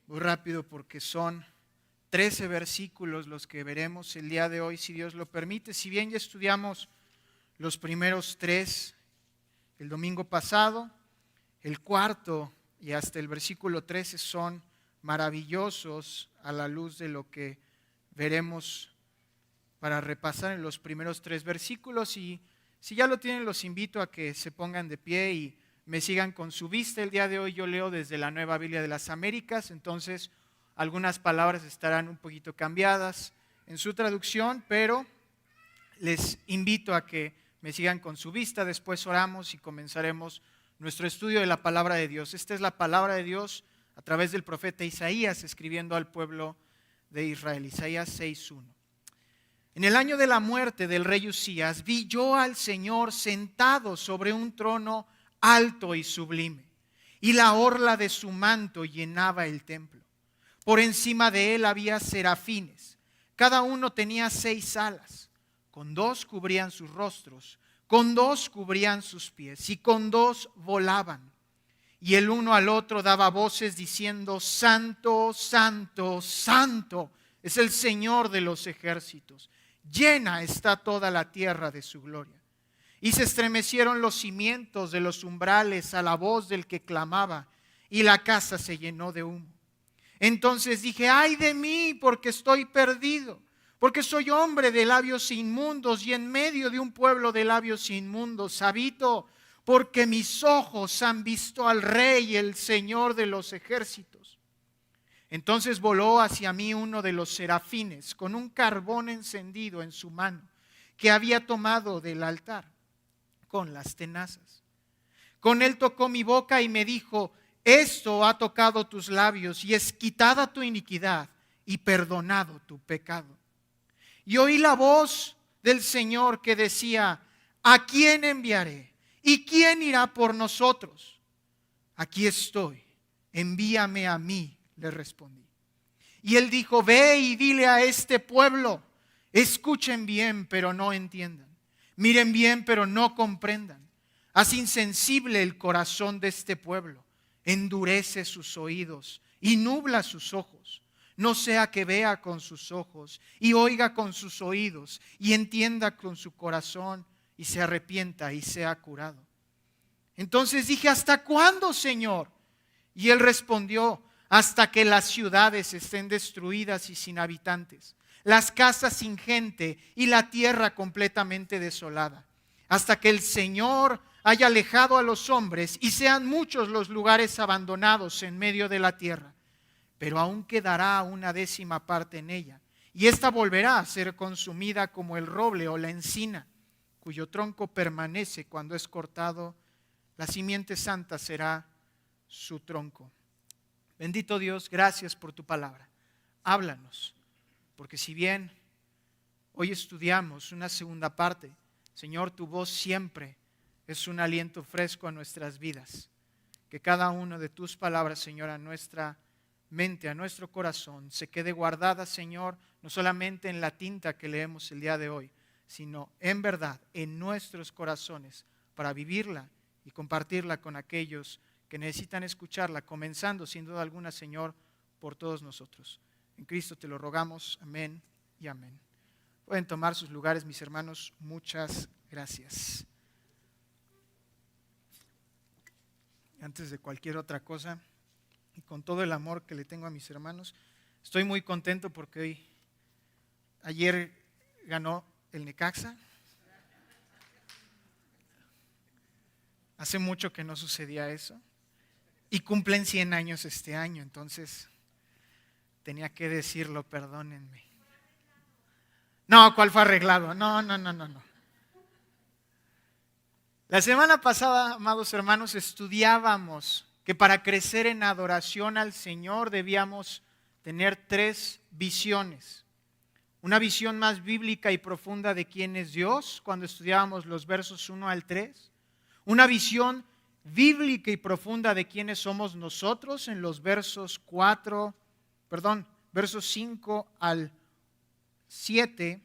Muy rápido porque son 13 versículos los que veremos el día de hoy, si Dios lo permite. Si bien ya estudiamos los primeros 3 el domingo pasado, el cuarto y hasta el versículo 13 son maravillosos a la luz de lo que veremos para repasar en los primeros 3 versículos. Y si ya lo tienen, los invito a que se pongan de pie y me sigan con su vista. El día de hoy yo leo desde la Nueva Biblia de las Américas, entonces algunas palabras estarán un poquito cambiadas en su traducción, pero les invito a que me sigan con su vista. Después oramos y comenzaremos nuestro estudio de la palabra de Dios. Esta es la palabra de Dios a través del profeta Isaías, escribiendo al pueblo de Israel. Isaías 6:1. En el año de la muerte del rey Usías, vi yo al Señor sentado sobre un trono alto y sublime, y la orla de su manto llenaba el templo. Por encima de él había serafines, cada uno tenía 6 alas, con 2 cubrían sus rostros, con 2 cubrían sus pies, y con 2 volaban. Y el uno al otro daba voces diciendo: Santo, Santo, Santo es el Señor de los ejércitos, llena está toda la tierra de su gloria. Y se estremecieron los cimientos de los umbrales a la voz del que clamaba, y la casa se llenó de humo. Entonces dije: ay de mí, porque estoy perdido, porque soy hombre de labios inmundos y en medio de un pueblo de labios inmundos habito, porque mis ojos han visto al Rey, el Señor de los ejércitos. Entonces voló hacia mí uno de los serafines con un carbón encendido en su mano, que había tomado del altar con las tenazas. Con él tocó mi boca y me dijo: esto ha tocado tus labios y es quitada tu iniquidad y perdonado tu pecado. Y oí la voz del Señor que decía: ¿a quién enviaré? ¿Y quién irá por nosotros? Aquí estoy, envíame a mí, le respondí. Y él dijo: ve y dile a este pueblo, escuchen bien pero no entiendan, miren bien pero no comprendan. Haz insensible el corazón de este pueblo, endurece sus oídos y nubla sus ojos. No sea que vea con sus ojos y oiga con sus oídos y entienda con su corazón y se arrepienta y sea curado. Entonces dije: ¿hasta cuándo, Señor? Y él respondió: hasta que las ciudades estén destruidas y sin habitantes, las casas sin gente y la tierra completamente desolada, hasta que el Señor haya alejado a los hombres y sean muchos los lugares abandonados en medio de la tierra. Pero aún quedará una 10ª parte en ella, y ésta volverá a ser consumida como el roble o la encina, cuyo tronco permanece cuando es cortado. La simiente santa será su tronco. Bendito Dios, gracias por tu palabra. Háblanos, porque si bien hoy estudiamos una segunda parte, Señor, tu voz siempre es un aliento fresco a nuestras vidas. Que cada una de tus palabras, Señor, a nuestra mente, a nuestro corazón, se quede guardada, Señor, no solamente en la tinta que leemos el día de hoy, sino en verdad en nuestros corazones, para vivirla y compartirla con aquellos que necesitan escucharla, comenzando sin duda alguna, Señor, por todos nosotros. En Cristo te lo rogamos, amén y amén. Pueden tomar sus lugares, mis hermanos, muchas gracias. Antes de cualquier otra cosa, y con todo el amor que le tengo a mis hermanos, estoy muy contento porque ayer ganó el Necaxa. Hace mucho que no sucedía eso. Y cumplen 100 años este año, entonces tenía que decirlo, perdónenme. No, ¿cuál fue arreglado? No. La semana pasada, amados hermanos, estudiábamos que para crecer en adoración al Señor debíamos tener 3 visiones. Una visión más bíblica y profunda de quién es Dios, cuando estudiábamos los versos 1 al 3. Una visión bíblica y profunda de quiénes somos nosotros en los versos 5 al 7.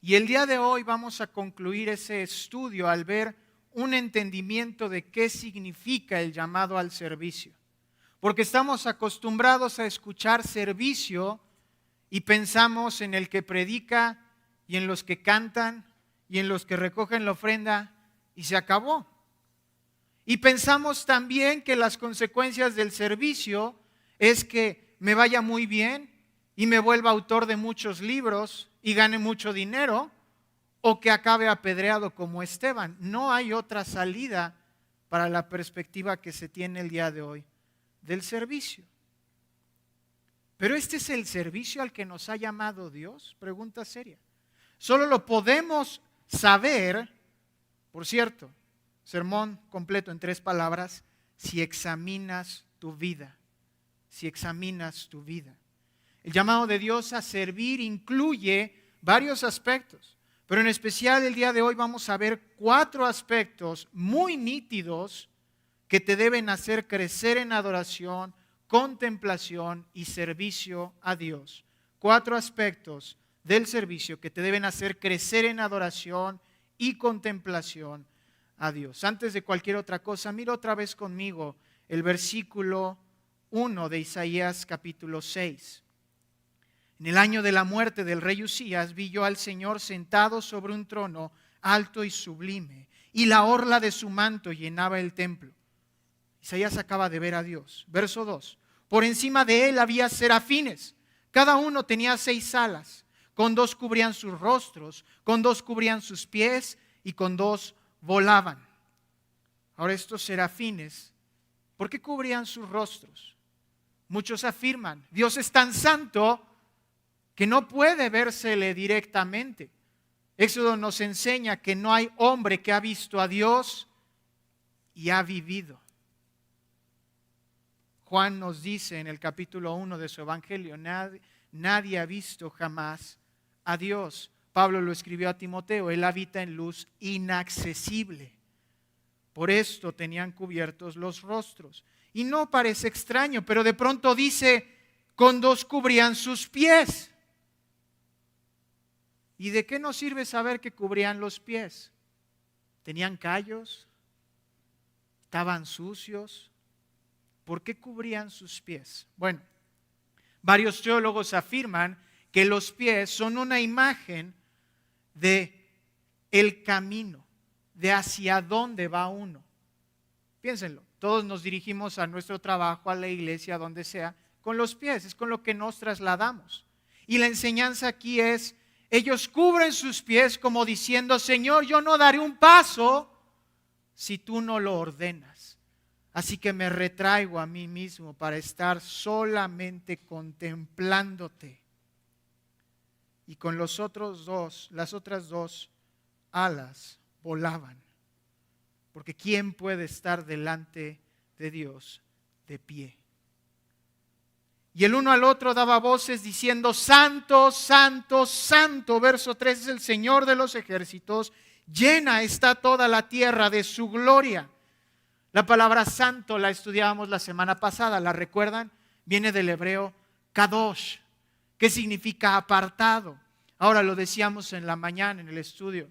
Y el día de hoy vamos a concluir ese estudio al ver un entendimiento de qué significa el llamado al servicio. porque estamos acostumbrados a escuchar servicio y pensamos en el que predica y en los que cantan y en los que recogen la ofrenda y se acabó. Y pensamos también que las consecuencias del servicio es que me vaya muy bien y me vuelva autor de muchos libros y gane mucho dinero, o que acabe apedreado como Esteban. No hay otra salida para la perspectiva que se tiene el día de hoy del servicio. Pero este es el servicio al que nos ha llamado Dios, pregunta seria. Solo lo podemos saber, por cierto, sermón completo en 3 palabras, si examinas tu vida. Si examinas tu vida. El llamado de Dios a servir incluye varios aspectos, pero en especial el día de hoy vamos a ver 4 aspectos muy nítidos que te deben hacer crecer en adoración, contemplación y servicio a Dios. 4 aspectos del servicio que te deben hacer crecer en adoración y contemplación a Dios. Antes de cualquier otra cosa, mira otra vez conmigo el versículo 1 de Isaías capítulo 6. En el año de la muerte del rey Usías vi yo al Señor sentado sobre un trono alto y sublime, y la orla de su manto llenaba el templo. Isaías acaba de ver a Dios. Verso 2. Por encima de él había serafines. Cada uno tenía 6 alas. Con 2 cubrían sus rostros, con 2 cubrían sus pies y con 2 volaban. Ahora estos serafines, ¿por qué cubrían sus rostros? Muchos afirman, Dios es tan santo que no puede vérsele directamente. Éxodo nos enseña que no hay hombre que ha visto a Dios y ha vivido. Juan nos dice en el capítulo 1 de su evangelio, nadie ha visto jamás a Dios. Pablo lo escribió a Timoteo, él habita en luz inaccesible. Por esto tenían cubiertos los rostros. Y no parece extraño, pero de pronto dice, con 2 cubrían sus pies. ¿Y de qué nos sirve saber que cubrían los pies? ¿Tenían callos? ¿Estaban sucios? ¿Por qué cubrían sus pies? Bueno, varios teólogos afirman que los pies son una imagen de el camino, de hacia dónde va uno. Piénsenlo, todos nos dirigimos a nuestro trabajo, a la iglesia, a donde sea, con los pies, es con lo que nos trasladamos. Y la enseñanza aquí es, ellos cubren sus pies como diciendo, Señor, yo no daré un paso si tú no lo ordenas. Así que me retraigo a mí mismo para estar solamente contemplándote. Y con las otras 2 alas volaban. Porque ¿quién puede estar delante de Dios de pie? Y el uno al otro daba voces diciendo, Santo, Santo, Santo. Verso 3 es el Señor de los ejércitos. Llena está toda la tierra de su gloria. La palabra santo la estudiábamos la semana pasada, ¿la recuerdan? Viene del hebreo kadosh, que significa apartado. Ahora lo decíamos en la mañana en el estudio.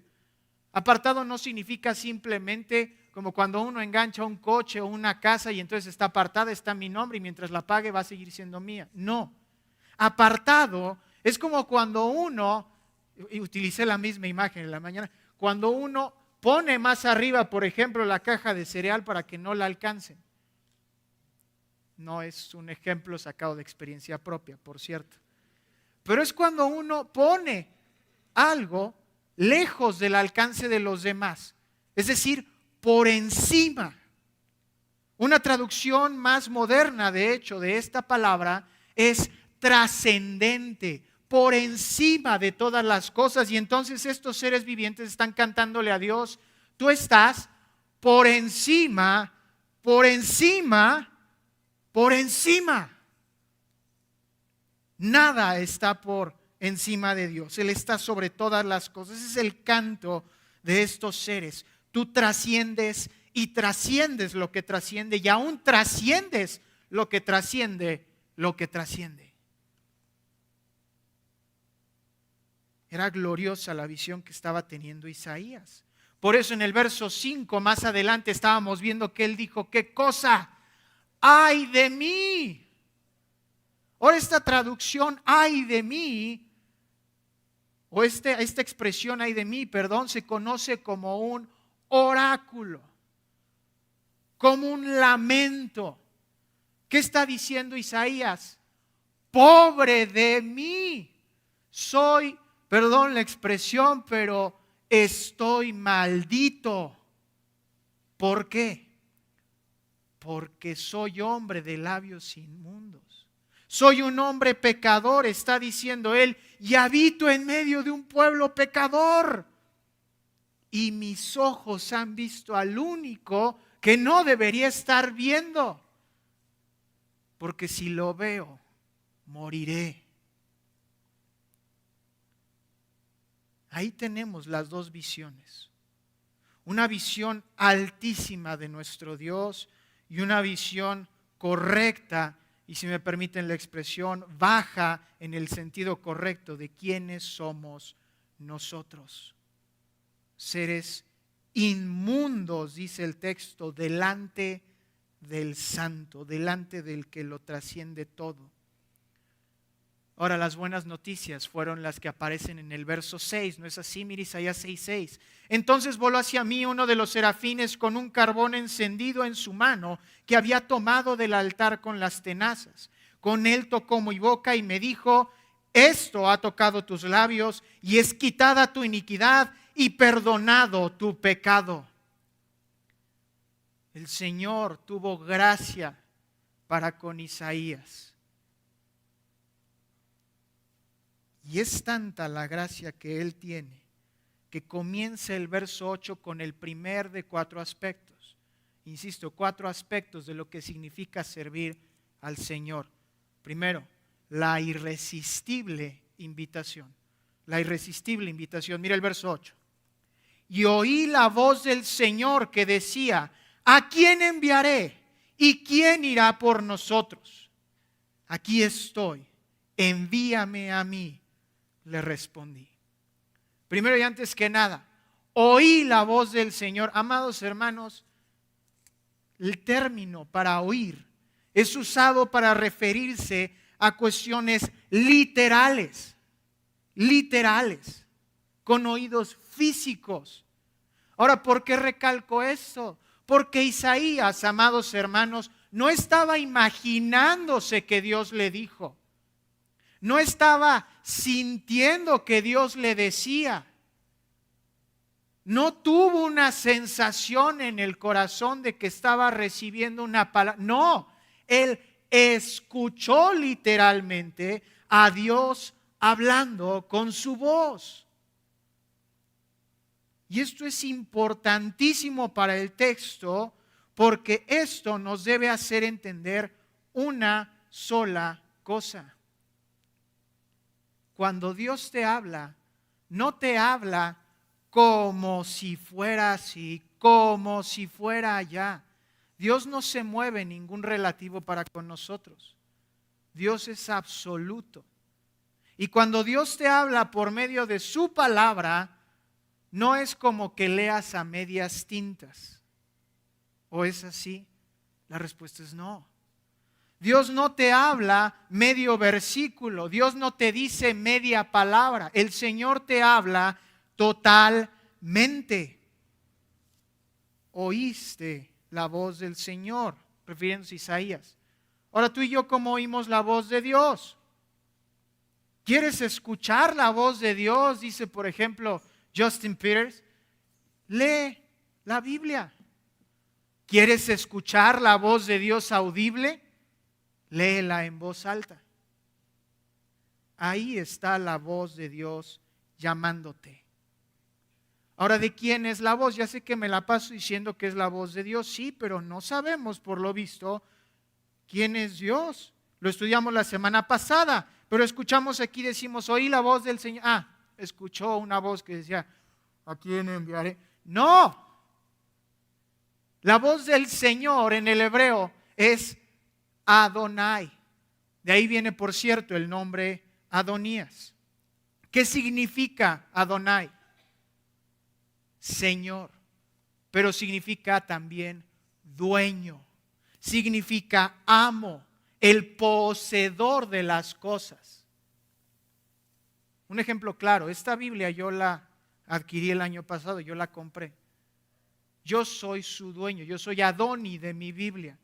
Apartado no significa simplemente como cuando uno engancha un coche o una casa y entonces está apartada, está mi nombre y mientras la pague va a seguir siendo mía. No. Apartado es como cuando uno, y utilicé la misma imagen en la mañana, cuando uno pone más arriba, por ejemplo, la caja de cereal para que no la alcancen. No es un ejemplo sacado de experiencia propia, por cierto. Pero es cuando uno pone algo lejos del alcance de los demás. Es decir, por encima. Una traducción más moderna, de hecho, de esta palabra es trascendente, por encima de todas las cosas. Y entonces estos seres vivientes están cantándole a Dios, tú estás por encima, por encima, por encima. Nada está por encima de Dios. Él está sobre todas las cosas. Ese es el canto de estos seres. Tú trasciendes y trasciendes lo que trasciende y aún trasciendes lo que trasciende, lo que trasciende. Era gloriosa la visión que estaba teniendo Isaías. Por eso en el verso 5 más adelante estábamos viendo que él dijo, ¿qué cosa? ¡ay de mí! Ahora esta traducción, ¡ay de mí! O esta expresión, ¡ay de mí!, perdón, se conoce como un oráculo, como un lamento. ¿Qué está diciendo Isaías? Pobre de mí, soy, perdón la expresión, pero estoy maldito. ¿Por qué? Porque soy hombre de labios inmundos. Soy un hombre pecador, está diciendo él, y habito en medio de un pueblo pecador. Y mis ojos han visto al único que no debería estar viendo. Porque si lo veo, moriré. Ahí tenemos las dos visiones. Una visión altísima de nuestro Dios y una visión correcta, y si me permiten la expresión, baja en el sentido correcto de quiénes somos nosotros. Seres inmundos, dice el texto, delante del Santo, delante del que lo trasciende todo. Ahora, las buenas noticias fueron las que aparecen en el verso 6, ¿no es así? Mira Isaías 6:6. Entonces voló hacia mí uno de los serafines con un carbón encendido en su mano que había tomado del altar con las tenazas. Con él tocó mi boca y me dijo, esto ha tocado tus labios y es quitada tu iniquidad y perdonado tu pecado. El Señor tuvo gracia para con Isaías. Y es tanta la gracia que Él tiene, que comienza el verso 8 con el primer de 4 aspectos. Insisto, 4 aspectos de lo que significa servir al Señor. Primero, la irresistible invitación. La irresistible invitación. Mira el verso 8. Y oí la voz del Señor que decía, ¿a quién enviaré? ¿Y quién irá por nosotros? Aquí estoy, envíame a mí. Le respondí. Primero y antes que nada, oí la voz del Señor. Amados hermanos, el término para oír es usado para referirse a cuestiones literales, con oídos físicos. Ahora, ¿por qué recalco esto? Porque Isaías, amados hermanos, no estaba imaginándose que Dios le dijo. No estaba sintiendo que Dios le decía. No tuvo una sensación en el corazón de que estaba recibiendo una palabra. No, él escuchó literalmente a Dios hablando con su voz. Y esto es importantísimo para el texto porque esto nos debe hacer entender una sola cosa. Cuando Dios te habla, no te habla como si fuera así, como si fuera allá. Dios no se mueve en ningún relativo para con nosotros. Dios es absoluto. Y cuando Dios te habla por medio de su palabra, no es como que leas a medias tintas. ¿O es así? La respuesta es no. Dios no te habla medio versículo, Dios no te dice media palabra, el Señor te habla totalmente. Oíste la voz del Señor, refiriéndose a Isaías. Ahora tú y yo, ¿cómo oímos la voz de Dios? ¿Quieres escuchar la voz de Dios? Dice, por ejemplo, Justin Peters, lee la Biblia. ¿Quieres escuchar la voz de Dios audible? Léela en voz alta. Ahí está la voz de Dios llamándote. Ahora, ¿de quién es la voz? Ya sé que me la paso diciendo que es la voz de Dios, sí, pero no sabemos por lo visto quién es Dios. Lo estudiamos la semana pasada, pero escuchamos aquí, decimos, oí la voz del Señor. Escuchó una voz que decía, ¿a quién enviaré? No. La voz del Señor en el hebreo es Adonai. De ahí viene, por cierto, el nombre Adonías. ¿Qué significa Adonai? Señor, pero significa también dueño. significa amo, el poseedor de las cosas. Un ejemplo claro, esta Biblia yo la adquirí el año pasado, yo la compré. Yo soy su dueño, yo soy Adoni de mi Biblia.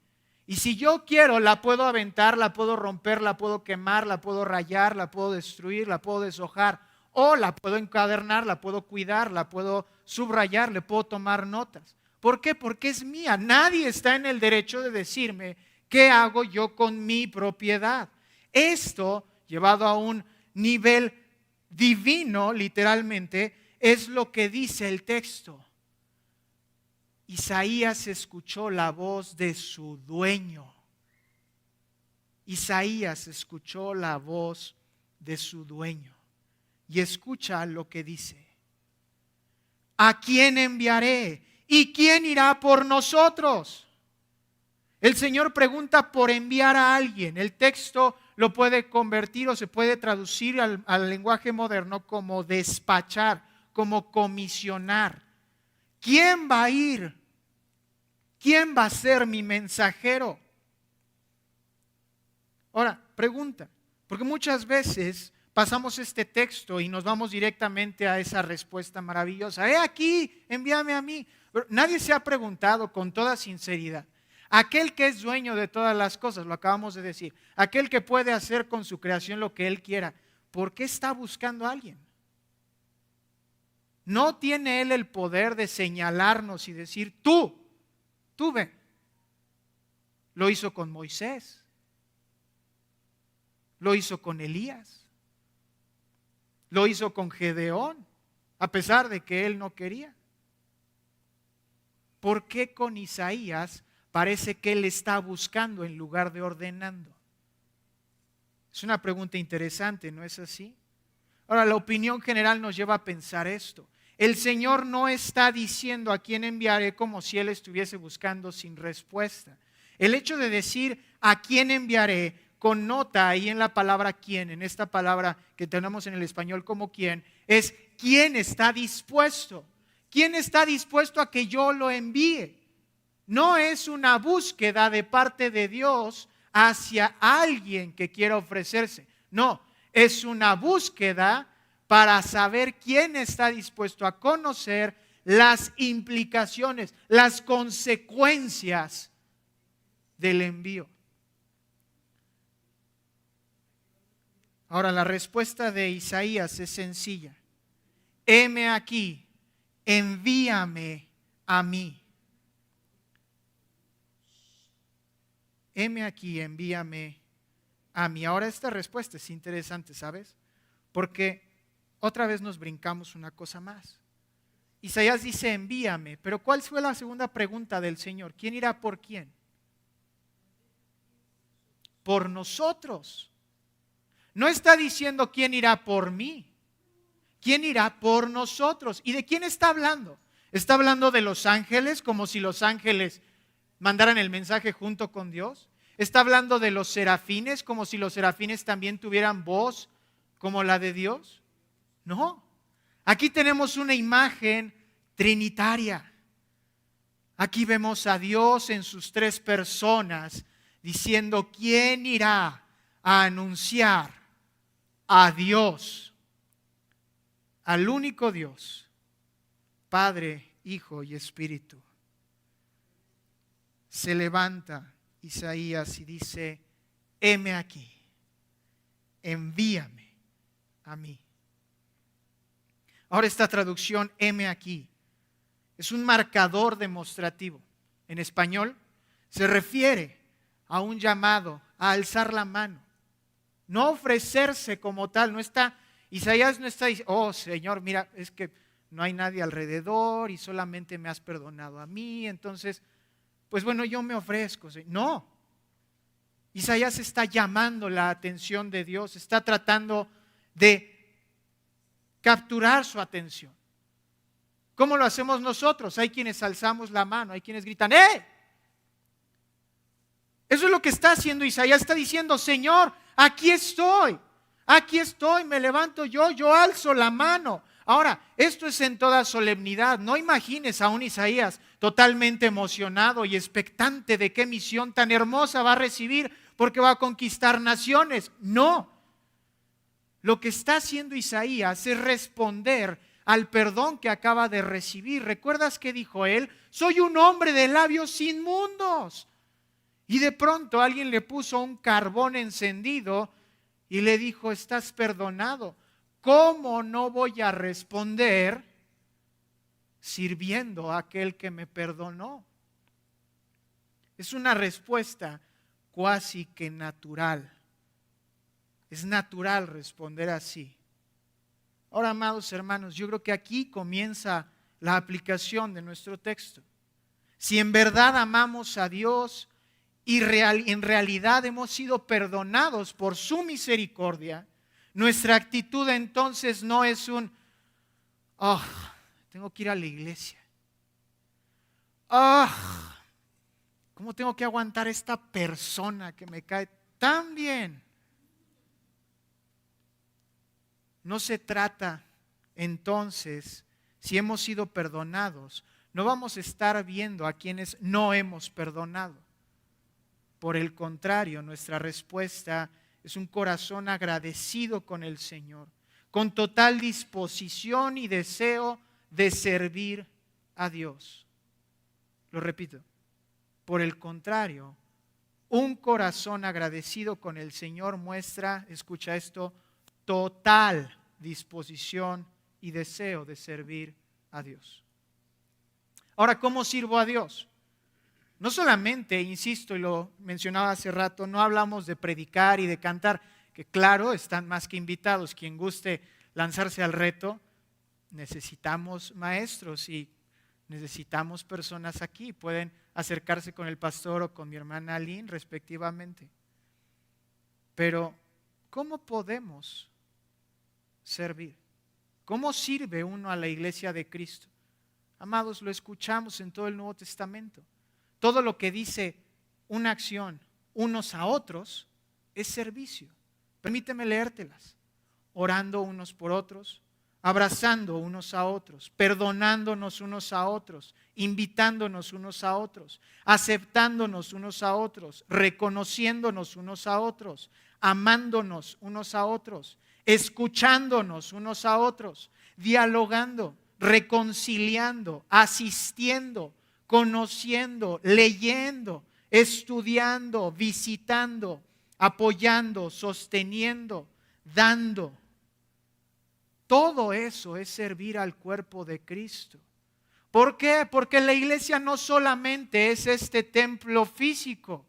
Y si yo quiero, la puedo aventar, la puedo romper, la puedo quemar, la puedo rayar, la puedo destruir, la puedo deshojar. O la puedo encuadernar, la puedo cuidar, la puedo subrayar, le puedo tomar notas. ¿Por qué? Porque es mía. Nadie está en el derecho de decirme qué hago yo con mi propiedad. Esto, llevado a un nivel divino, literalmente, es lo que dice el texto. Isaías escuchó la voz de su dueño. Isaías escuchó la voz de su dueño. Y escucha lo que dice. ¿A quién enviaré? ¿Y quién irá por nosotros? El Señor pregunta por enviar a alguien. El texto lo puede convertir o se puede traducir al lenguaje moderno como despachar, como comisionar. ¿Quién va a ir? ¿Quién va a ser mi mensajero? Ahora, pregunta, porque muchas veces pasamos este texto y nos vamos directamente a esa respuesta maravillosa. Aquí, envíame a mí. Pero nadie se ha preguntado con toda sinceridad. Aquel que es dueño de todas las cosas, lo acabamos de decir, aquel que puede hacer con su creación lo que él quiera, ¿por qué está buscando a alguien? ¿No tiene él el poder de señalarnos y decir, tú ven? Lo hizo con Moisés, lo hizo con Elías, lo hizo con Gedeón, a pesar de que él no quería. ¿Por qué con Isaías parece que él está buscando en lugar de ordenando? Es una pregunta interesante, ¿no es así? Ahora, la opinión general nos lleva a pensar esto. El Señor no está diciendo a quién enviaré como si Él estuviese buscando sin respuesta. El hecho de decir a quién enviaré connota ahí en la palabra quién, en esta palabra que tenemos en el español como quién, es quién está dispuesto. ¿Quién está dispuesto a que yo lo envíe? No es una búsqueda de parte de Dios hacia alguien que quiera ofrecerse. No, es una búsqueda para saber quién está dispuesto a conocer las implicaciones, las consecuencias del envío. Ahora, la respuesta de Isaías es sencilla. Heme aquí, envíame a mí. Heme aquí, envíame a mí. Ahora, esta respuesta es interesante, ¿sabes? Porque otra vez nos brincamos una cosa más. Isaías dice, envíame, pero ¿cuál fue la segunda pregunta del Señor? ¿Quién irá por quién? Por nosotros. No está diciendo quién irá por mí. ¿Quién irá por nosotros? ¿Y de quién está hablando? ¿Está hablando de los ángeles, como si los ángeles mandaran el mensaje junto con Dios? ¿Está hablando de los serafines, como si los serafines también tuvieran voz como la de Dios? No. Aquí tenemos una imagen trinitaria. Aquí vemos a Dios en sus tres personas diciendo, ¿quién irá a anunciar a Dios? Al único Dios, Padre, Hijo y Espíritu. Se levanta Isaías y dice, heme aquí, envíame a mí. Ahora esta traducción, heme aquí, es un marcador demostrativo. En español se refiere a un llamado a alzar la mano, no ofrecerse como tal. No está, Isaías no está diciendo, oh Señor, mira, es que no hay nadie alrededor y solamente me has perdonado a mí, entonces, pues bueno, yo me ofrezco. No, Isaías está llamando la atención de Dios, está tratando de capturar su atención. ¿Cómo lo hacemos nosotros? Hay quienes alzamos la mano, hay quienes gritan, ¡eh! Eso es lo que está haciendo Isaías. Está diciendo, Señor, aquí estoy, me levanto yo alzo la mano. Ahora, esto es en toda solemnidad. No imagines a un Isaías totalmente emocionado y expectante de qué misión tan hermosa va a recibir porque va a conquistar naciones. No. Lo que está haciendo Isaías es responder al perdón que acaba de recibir. ¿Recuerdas qué dijo él? Soy un hombre de labios inmundos. Y de pronto alguien le puso un carbón encendido y le dijo, estás perdonado. ¿Cómo no voy a responder sirviendo a aquel que me perdonó? Es una respuesta cuasi que natural. Es natural responder así. Ahora, amados hermanos, yo creo que aquí comienza la aplicación de nuestro texto. Si en verdad amamos a Dios y en realidad hemos sido perdonados por su misericordia, nuestra actitud entonces no es tengo que ir a la iglesia. ¿Cómo tengo que aguantar a esta persona que me cae tan bien? No se trata entonces, si hemos sido perdonados, no vamos a estar viendo a quienes no hemos perdonado. Por el contrario, nuestra respuesta es un corazón agradecido con el Señor, con total disposición y deseo de servir a Dios. Lo repito, por el contrario, un corazón agradecido con el Señor muestra, escucha esto, total disposición y deseo de servir a Dios. Ahora, ¿cómo sirvo a Dios? No solamente, insisto, y lo mencionaba hace rato, no hablamos de predicar y de cantar, que claro, están más que invitados. Quien guste lanzarse al reto, necesitamos maestros y necesitamos personas aquí. Pueden acercarse con el pastor o con mi hermana Lynn, respectivamente. Pero, ¿cómo podemos servir? ¿Cómo sirve uno a la iglesia de Cristo? Amados, lo escuchamos en todo el Nuevo Testamento. Todo lo que dice una acción unos a otros es servicio. Permíteme leértelas. Orando unos por otros, abrazando unos a otros, perdonándonos unos a otros, invitándonos unos a otros, aceptándonos unos a otros, reconociéndonos unos a otros, amándonos unos a otros, escuchándonos unos a otros, dialogando, reconciliando, asistiendo, conociendo, leyendo, estudiando, visitando, apoyando, sosteniendo, dando. Todo eso es servir al cuerpo de Cristo. ¿Por qué? Porque la iglesia no solamente es este templo físico.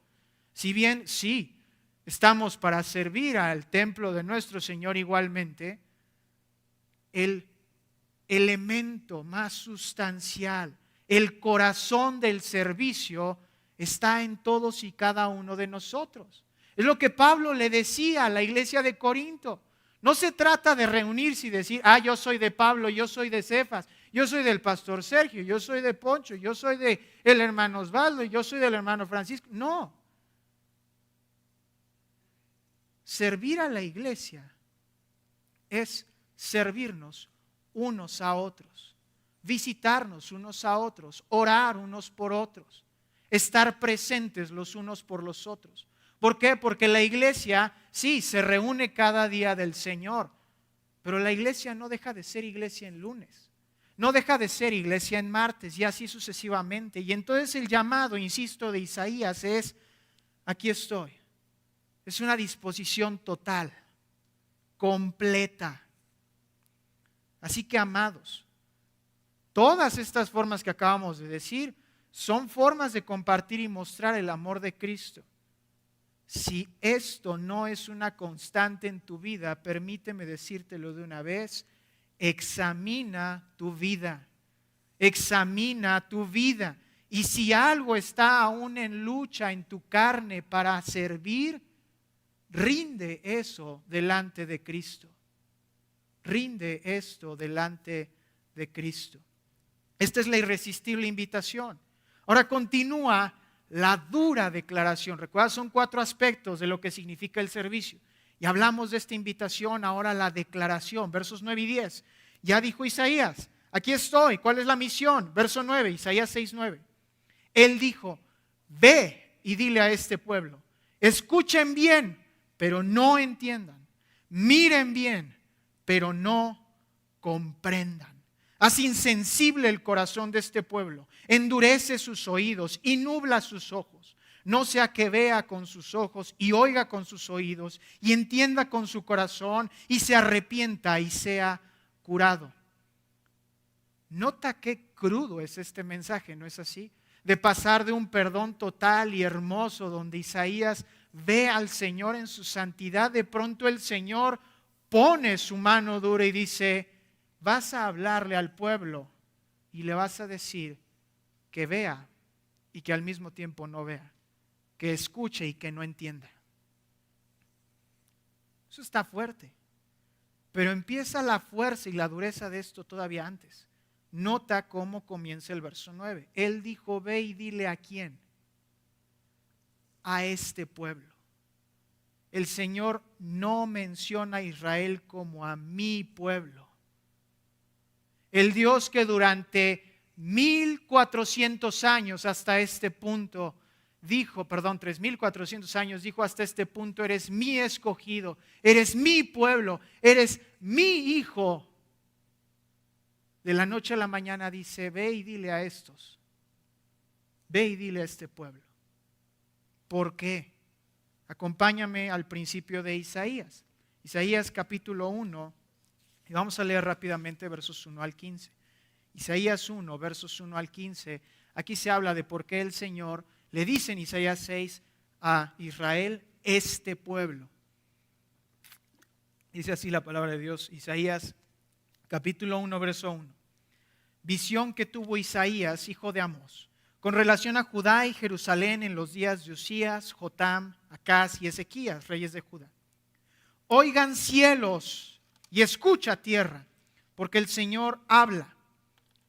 Si bien sí, estamos para servir al templo de nuestro Señor igualmente, el elemento más sustancial, el corazón del servicio está en todos y cada uno de nosotros. Es lo que Pablo le decía a la iglesia de Corinto. No se trata de reunirse y decir, yo soy de Pablo, yo soy de Cefas, yo soy del pastor Sergio, yo soy de Poncho, yo soy del hermano Osvaldo, yo soy del hermano Francisco. No. Servir a la iglesia es servirnos unos a otros, visitarnos unos a otros, orar unos por otros, estar presentes los unos por los otros. ¿Por qué? Porque la iglesia, sí, se reúne cada día del Señor, pero la iglesia no deja de ser iglesia en lunes, no deja de ser iglesia en martes y así sucesivamente. Y entonces el llamado, insisto, de Isaías es, aquí estoy. Es una disposición total, completa. Así que, amados, todas estas formas que acabamos de decir son formas de compartir y mostrar el amor de Cristo. Si esto no es una constante en tu vida, permíteme decírtelo de una vez, examina tu vida, examina tu vida. Y si algo está aún en lucha en tu carne para servir, rinde eso delante de Cristo. Rinde esto delante de Cristo. Esta es la irresistible invitación. Ahora continúa la dura declaración. Recuerda, son 4 aspectos de lo que significa el servicio. Y hablamos de esta invitación, ahora la declaración, versos 9 y 10. Ya dijo Isaías, aquí estoy, ¿cuál es la misión? Verso 9, Isaías 6:9. Él dijo, ve y dile a este pueblo, escuchen bien, pero no entiendan. Miren bien, pero no comprendan. Haz insensible el corazón de este pueblo, endurece sus oídos y nubla sus ojos. No sea que vea con sus ojos y oiga con sus oídos y entienda con su corazón y se arrepienta y sea curado. Nota qué crudo es este mensaje, ¿no es así? De pasar de un perdón total y hermoso donde Isaías ve al Señor en su santidad, de pronto el Señor pone su mano dura y dice, vas a hablarle al pueblo y le vas a decir que vea y que al mismo tiempo no vea, que escuche y que no entienda. Eso está fuerte, pero empieza la fuerza y la dureza de esto todavía antes. Nota cómo comienza el verso 9. Él dijo, ve y dile a quién. A este pueblo. El Señor no menciona a Israel como a mi pueblo. El Dios que durante 1400 años hasta este punto dijo, 3400 años dijo hasta este punto, eres mi escogido, eres mi pueblo, eres mi hijo. De la noche a la mañana dice, ve y dile a estos, ve y dile a este pueblo. ¿Por qué? Acompáñame al principio de Isaías. Isaías capítulo 1, y vamos a leer rápidamente versos 1 al 15. Isaías 1, versos 1 al 15. Aquí se habla de por qué el Señor le dice en Isaías 6 a Israel, este pueblo. Dice así la palabra de Dios, Isaías capítulo 1, verso 1. Visión que tuvo Isaías, hijo de Amós, con relación a Judá y Jerusalén en los días de Usías, Jotam, Acaz y Ezequías, reyes de Judá. Oigan cielos y escucha tierra, porque el Señor habla.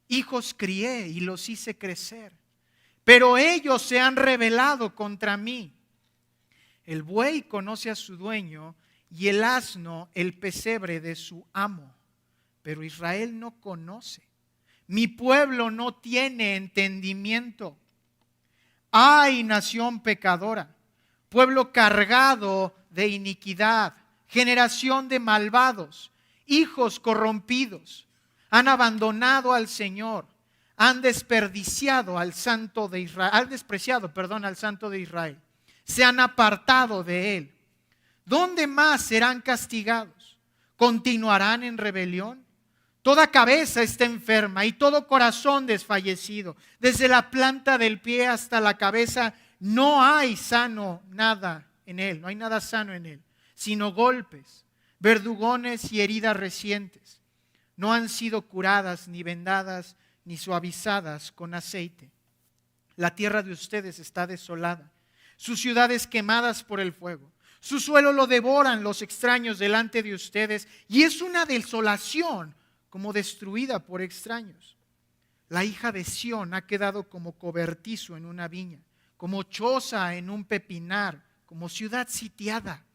Hijos crié y los hice crecer, pero ellos se han rebelado contra mí. El buey conoce a su dueño y el asno el pesebre de su amo, pero Israel no conoce. Mi pueblo no tiene entendimiento. ¡Ay, nación pecadora! Pueblo cargado de iniquidad, generación de malvados, hijos corrompidos. Han abandonado al Señor, han despreciado al Santo de Israel, al Santo de Israel. Se han apartado de Él. ¿Dónde más serán castigados? ¿Continuarán en rebelión? Toda cabeza está enferma y todo corazón desfallecido. Desde la planta del pie hasta la cabeza no hay sano nada en él, no hay nada sano en él, sino golpes, verdugones y heridas recientes. No han sido curadas, ni vendadas, ni suavizadas con aceite. La tierra de ustedes está desolada, sus ciudades quemadas por el fuego. Su suelo lo devoran los extraños delante de ustedes y es una desolación como destruida por extraños. La hija de Sión ha quedado como cobertizo en una viña, como choza en un pepinar, como ciudad sitiada.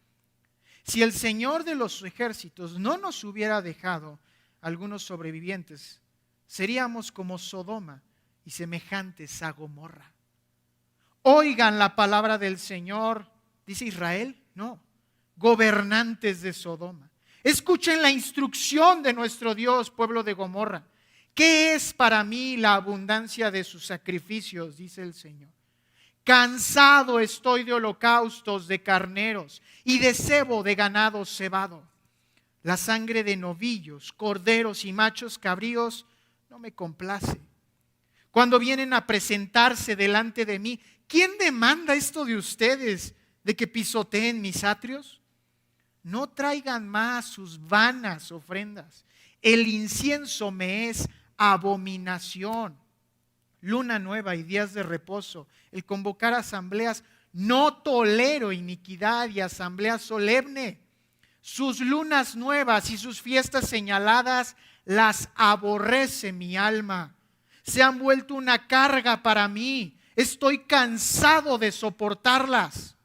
Si el Señor de los ejércitos no nos hubiera dejado algunos sobrevivientes, seríamos como Sodoma y semejantes a Gomorra. Oigan la palabra del Señor, dice Israel, no, gobernantes de Sodoma. Escuchen la instrucción de nuestro Dios, pueblo de Gomorra. ¿Qué es para mí la abundancia de sus sacrificios? Dice el Señor. Cansado estoy de holocaustos de carneros y de cebo de ganado cebado. La sangre de novillos, corderos y machos cabríos no me complace. Cuando vienen a presentarse delante de mí, ¿quién demanda esto de ustedes, de que pisoteen mis atrios? No traigan más sus vanas ofrendas. El incienso me es abominación. Luna nueva y días de reposo, el convocar asambleas. No tolero iniquidad y asamblea solemne. Sus lunas nuevas y sus fiestas señaladas las aborrece mi alma. Se han vuelto una carga para mí. Estoy cansado de soportarlas.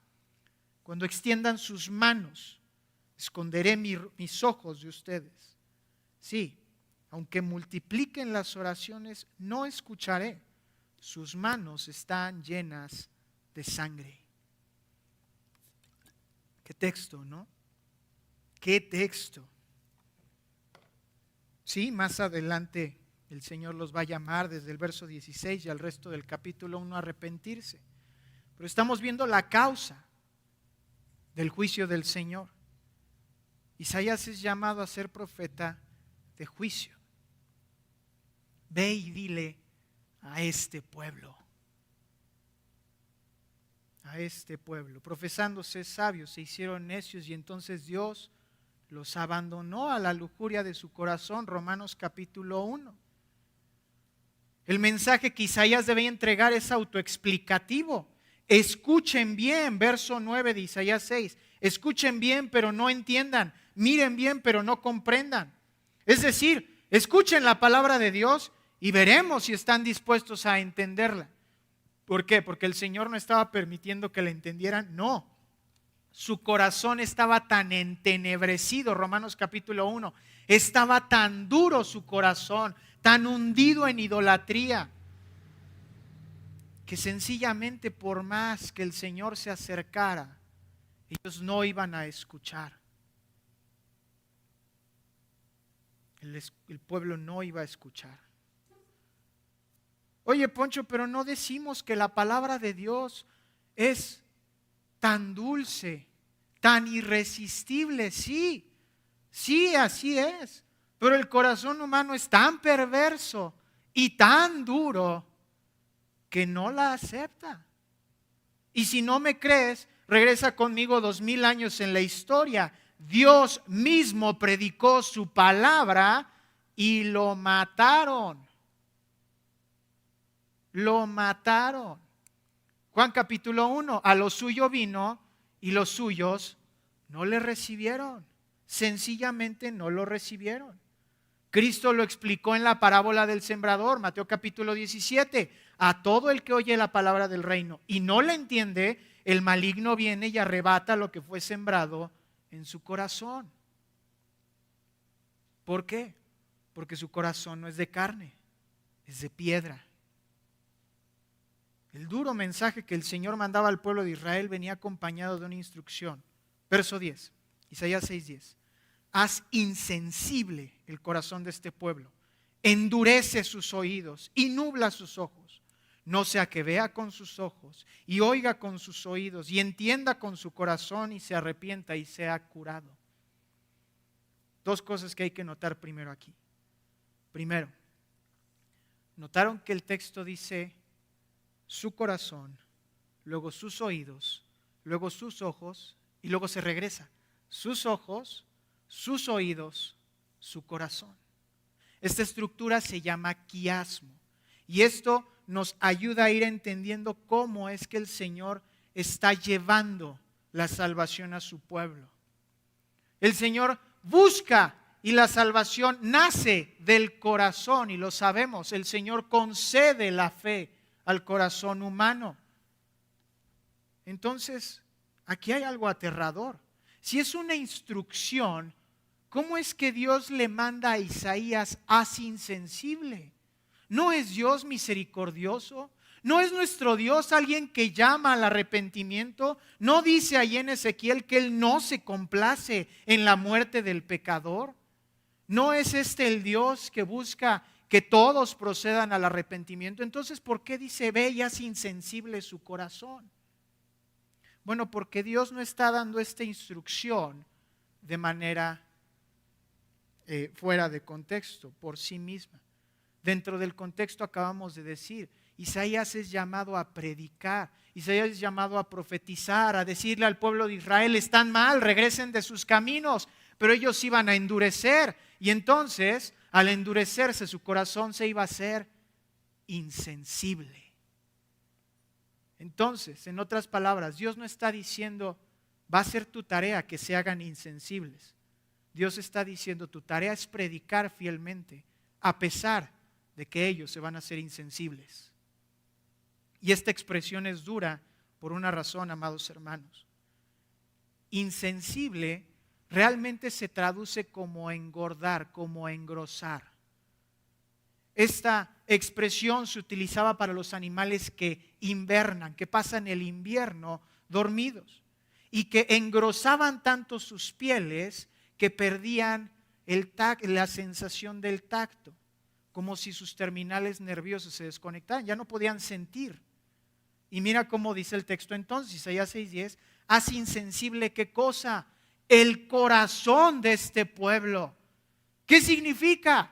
Cuando extiendan sus manos, esconderé mis ojos de ustedes. Sí, Aunque multipliquen las oraciones, no escucharé. Sus manos están llenas de sangre. Qué texto, ¿no? Qué texto. Sí, más adelante el Señor los va a llamar desde el verso 16 y al resto del capítulo 1 a arrepentirse. Pero estamos viendo la causa del juicio del Señor. Isaías es llamado a ser profeta de juicio. Ve y dile a este pueblo, profesándose sabios, se hicieron necios y entonces Dios los abandonó a la lujuria de su corazón. Romanos capítulo 1. El mensaje que Isaías debe entregar es autoexplicativo. Escuchen bien, verso 9 de Isaías 6. Escuchen bien, pero no entiendan. Miren bien, pero no comprendan. Es decir, escuchen la palabra de Dios y veremos si están dispuestos a entenderla. ¿Por qué? Porque el Señor no estaba permitiendo que la entendieran. No. Su corazón estaba tan entenebrecido, Romanos capítulo 1. Estaba tan duro su corazón, tan hundido en idolatría, que sencillamente por más que el Señor se acercara, ellos no iban a escuchar. El pueblo no iba a escuchar. Oye, Poncho, pero no decimos que la palabra de Dios es tan dulce, tan irresistible. Sí, sí, así es. Pero el corazón humano es tan perverso y tan duro que no la acepta. Y si no me crees, regresa conmigo 2000 años en la historia. Dios mismo predicó su palabra y lo mataron. Lo mataron. Juan capítulo 1, a lo suyo vino y los suyos no le recibieron. Sencillamente no lo recibieron. Cristo lo explicó en la parábola del sembrador, Mateo capítulo 17. A todo el que oye la palabra del reino y no la entiende, el maligno viene y arrebata lo que fue sembrado en su corazón. ¿Por qué? Porque su corazón no es de carne, es de piedra. El duro mensaje que el Señor mandaba al pueblo de Israel venía acompañado de una instrucción. Verso 10, Isaías 6:10. Haz insensible el corazón de este pueblo, endurece sus oídos y nubla sus ojos. No sea que vea con sus ojos y oiga con sus oídos y entienda con su corazón y se arrepienta y sea curado. Dos cosas que hay que notar primero aquí. Primero, notaron que el texto dice su corazón, luego sus oídos, luego sus ojos y luego se regresa. Sus ojos, sus oídos, su corazón. Esta estructura se llama quiasmo y esto nos ayuda a ir entendiendo cómo es que el Señor está llevando la salvación a su pueblo. El Señor busca y la salvación nace del corazón y lo sabemos. El Señor concede la fe al corazón humano. Entonces, aquí hay algo aterrador. Si es una instrucción, ¿cómo es que Dios le manda a Isaías haz insensible? ¿No es Dios misericordioso? ¿No es nuestro Dios alguien que llama al arrepentimiento? ¿No dice ahí en Ezequiel que Él no se complace en la muerte del pecador? ¿No es este el Dios que busca que todos procedan al arrepentimiento? Entonces, ¿por qué dice ve y haz insensible su corazón? Bueno, porque Dios no está dando esta instrucción de manera fuera de contexto, por sí misma. Dentro del contexto acabamos de decir, Isaías es llamado a predicar, Isaías es llamado a profetizar, a decirle al pueblo de Israel, están mal, regresen de sus caminos, pero ellos iban a endurecer y entonces al endurecerse su corazón se iba a hacer insensible. Entonces, en otras palabras, Dios no está diciendo, va a ser tu tarea que se hagan insensibles. Dios está diciendo, tu tarea es predicar fielmente, a pesar de que ellos se van a hacer insensibles. Y esta expresión es dura por una razón, amados hermanos. Insensible realmente se traduce como engordar, como engrosar. esta expresión se utilizaba para los animales que invernan, que pasan el invierno dormidos y que engrosaban tanto sus pieles que perdían la sensación del tacto, como si sus terminales nerviosos se desconectaran, ya no podían sentir. Y mira cómo dice el texto entonces, Isaías 6:10, haz insensible ¿qué cosa? El corazón de este pueblo. ¿Qué significa?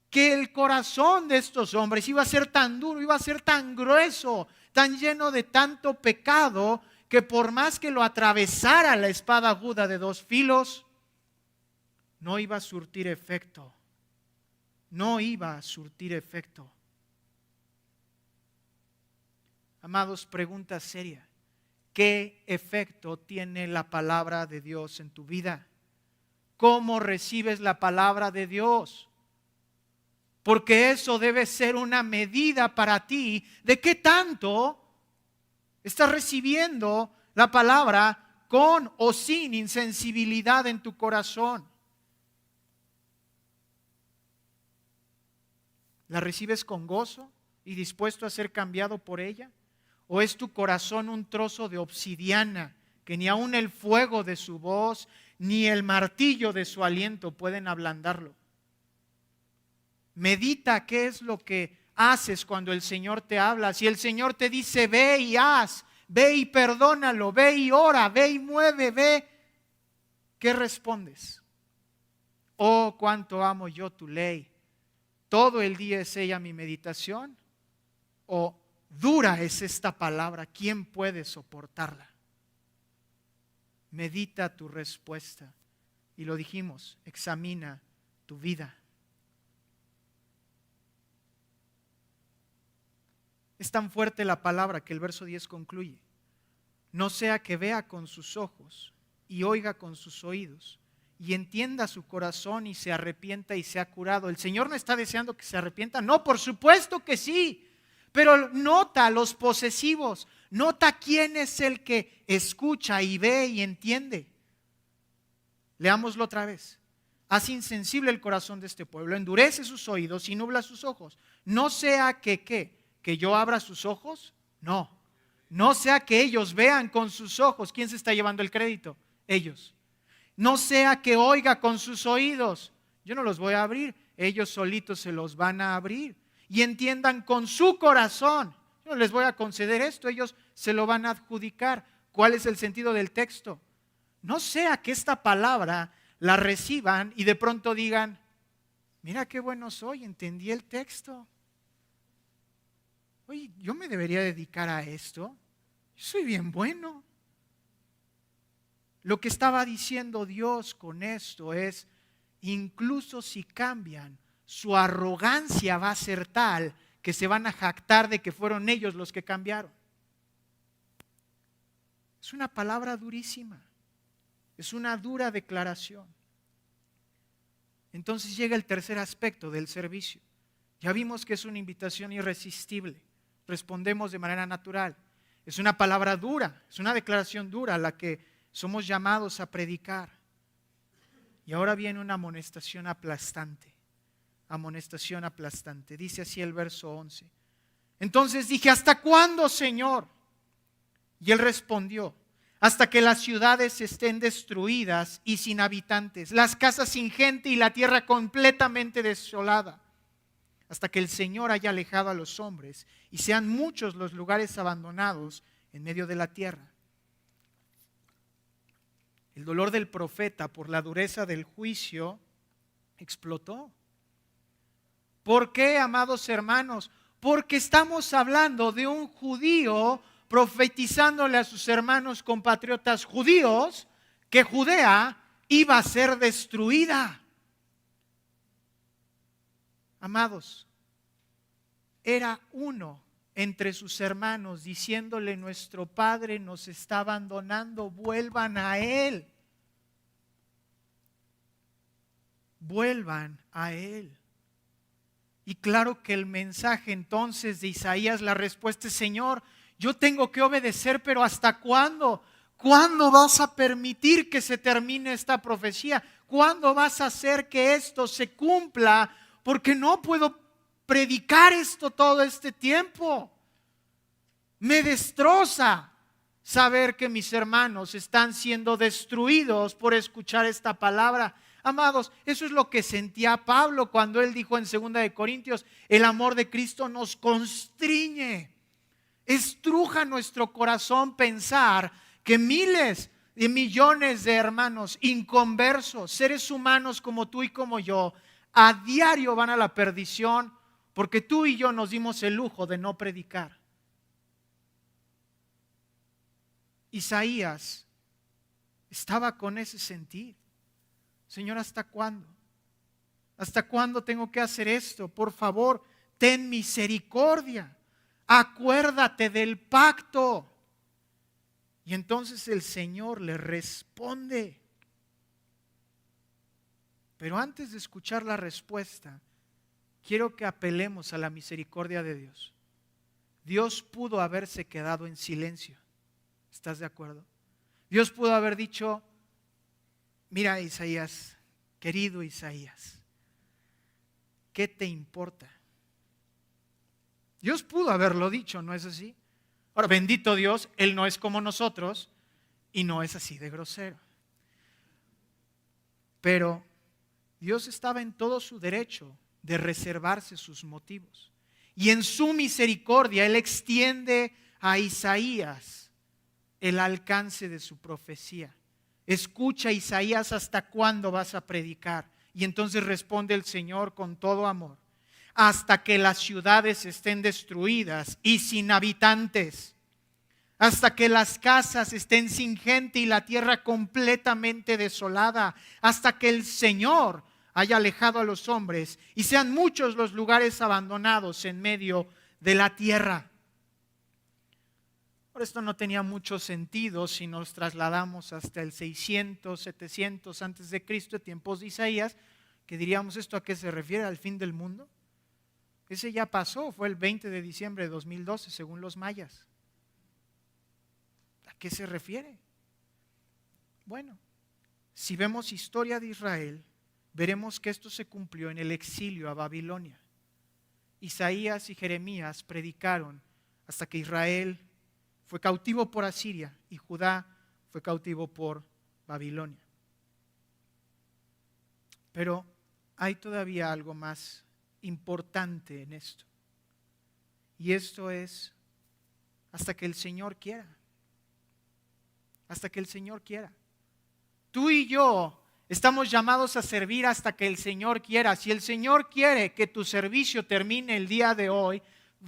Que el corazón de estos hombres iba a ser tan duro, iba a ser tan grueso, tan lleno de tanto pecado, que por más que lo atravesara la espada aguda de dos filos, no iba a surtir efecto. No iba a surtir efecto. Amados, pregunta seria. ¿Qué efecto tiene la palabra de Dios en tu vida? ¿Cómo recibes la palabra de Dios? Porque eso debe ser una medida para ti de qué tanto estás recibiendo la palabra con o sin insensibilidad en tu corazón. ¿La recibes con gozo y dispuesto a ser cambiado por ella? ¿O es tu corazón un trozo de obsidiana que ni aun el fuego de su voz ni el martillo de su aliento pueden ablandarlo? Medita qué es lo que haces cuando el Señor te habla. Si el Señor te dice ve y haz, ve y perdónalo, ve y ora, ve y mueve, ve, ¿qué respondes? Oh, cuánto amo yo tu ley. Todo el día es ella mi meditación. O dura es esta palabra, ¿quién puede soportarla? Medita tu respuesta. Y lo dijimos, examina tu vida. Es tan fuerte la palabra que el verso 10 concluye. No sea que vea con sus ojos y oiga con sus oídos y entienda su corazón y se arrepienta y sea curado. ¿El Señor no está deseando que se arrepienta? No, por supuesto que sí. Pero nota los posesivos, nota quién es el que escucha y ve y entiende. Leámoslo otra vez. Haz insensible el corazón de este pueblo, endurece sus oídos y nubla sus ojos. No sea que, ¿qué? ¿Que yo abra sus ojos? No. No sea que ellos vean con sus ojos. ¿Quién se está llevando el crédito? Ellos. No sea que oiga con sus oídos. Yo no los voy a abrir. Ellos solitos se los van a abrir. Y entiendan con su corazón. Yo no les voy a conceder esto. Ellos se lo van a adjudicar. ¿Cuál es el sentido del texto? No sea que esta palabra la reciban y de pronto digan, mira qué bueno soy, entendí el texto. Oye, yo me debería dedicar a esto. Yo soy bien bueno. Lo que estaba diciendo Dios con esto es, incluso si cambian, su arrogancia va a ser tal que se van a jactar de que fueron ellos los que cambiaron. Es una palabra durísima. Es una dura declaración. Entonces llega el tercer aspecto del servicio. Ya vimos que es una invitación irresistible. Respondemos de manera natural. Es una palabra dura, es una declaración dura a la que somos llamados a predicar. Y ahora viene una amonestación aplastante. Amonestación aplastante. Dice así el verso 11. Entonces dije, ¿hasta cuándo, Señor? Y él respondió, hasta que las ciudades estén destruidas y sin habitantes, las casas sin gente y la tierra completamente desolada, hasta que el Señor haya alejado a los hombres y sean muchos los lugares abandonados en medio de la tierra. El dolor del profeta por la dureza del juicio explotó. ¿Por qué, amados hermanos? Porque estamos hablando de un judío profetizándole a sus hermanos compatriotas judíos que Judea iba a ser destruida. Amados, era uno entre sus hermanos diciéndole, nuestro Padre nos está abandonando, vuelvan a Él. Vuelvan a Él. Y claro que el mensaje entonces de Isaías, la respuesta es, Señor, yo tengo que obedecer, pero ¿hasta cuándo? ¿Cuándo vas a permitir que se termine esta profecía? ¿Cuándo vas a hacer que esto se cumpla? Porque no puedo predicar esto todo este tiempo. Me destroza saber que mis hermanos están siendo destruidos por escuchar esta palabra. Amados, eso es lo que sentía Pablo cuando él dijo en 2 de Corintios, el amor de Cristo nos constriñe. Estruja nuestro corazón pensar que miles de millones de hermanos inconversos, seres humanos como tú y como yo, a diario van a la perdición porque tú y yo nos dimos el lujo de no predicar. Isaías estaba con ese sentir. Señor, ¿hasta cuándo? ¿Hasta cuándo tengo que hacer esto? Por favor, ten misericordia. Acuérdate del pacto. Y entonces el Señor le responde. Pero antes de escuchar la respuesta, quiero que apelemos a la misericordia de Dios. Dios pudo haberse quedado en silencio. ¿Estás de acuerdo? Dios pudo haber dicho, mira Isaías, querido Isaías, ¿qué te importa? Dios pudo haberlo dicho, ¿no es así? Ahora, bendito Dios, Él no es como nosotros y no es así de grosero. Pero Dios estaba en todo su derecho de reservarse sus motivos. Y en su misericordia Él extiende a Isaías el alcance de su profecía. Escucha, Isaías, ¿hasta cuándo vas a predicar? Y entonces responde el Señor con todo amor. Hasta que las ciudades estén destruidas y sin habitantes. Hasta que las casas estén sin gente y la tierra completamente desolada. Hasta que el Señor haya alejado a los hombres y sean muchos los lugares abandonados en medio de la tierra. Por esto no tenía mucho sentido si nos trasladamos hasta el 600, 700 antes de Cristo, tiempos de Isaías, que diríamos, ¿esto a qué se refiere? ¿Al fin del mundo? Ese ya pasó, fue el 20 de diciembre de 2012, según los mayas. ¿A qué se refiere? Bueno, si vemos historia de Israel, veremos que esto se cumplió en el exilio a Babilonia. Isaías y Jeremías predicaron hasta que Israel fue cautivo por Asiria y Judá fue cautivo por Babilonia. Pero hay todavía algo más importante en esto. Y esto es hasta que el Señor quiera. Hasta que el Señor quiera. Tú y yo estamos llamados a servir hasta que el Señor quiera. Si el Señor quiere que tu servicio termine el día de hoy,